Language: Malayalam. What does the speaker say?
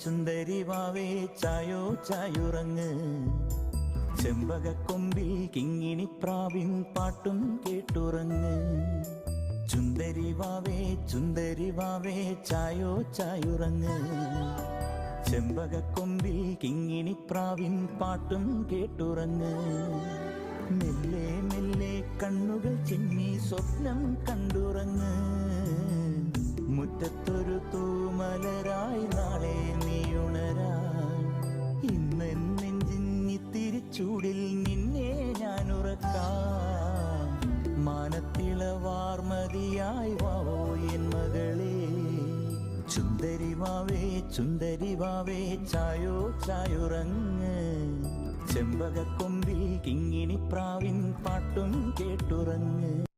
ചുന്ദരി വാവേ ചായോ ചായുറങ്ങ്. ചെമ്പകക്കൊമ്പിൽ കിങ്ങിണിപ്രാവിൻ പാട്ടും കേട്ടുറങ്ങ്. ചുന്ദരി വാവേ ചായോ ചായുറങ്ങ്. ചെമ്പകക്കൊമ്പിൽ കിങ്ങിണിപ്രാവിൻ പാട്ടും കേട്ടുറങ്ങ്. മെല്ലെ മെല്ലെ കണ്ണുകൾ ചിമ്മി സ്വപ്നം കണ്ടുറങ്ങ്. മുറ്റത്തൊരു തൂമലരായി നാളെ നീയുണരാൻ. ഇന്ന് നെഞ്ചിഞ്ഞിത്തിരി ചൂടിൽ നിന്നെ ഞാൻ ഉറക്കാം. മാനത്തിളവാർമതിയായി വാവോ എൻ മകളെ. ചുന്ദരി വാവേ ചായോ ചായുറങ്ങ്. ചെമ്പകക്കൊമ്പിൽ കിങ്ങിണിപ്രാവിൻ പാട്ടും കേട്ടുറങ്ങ്.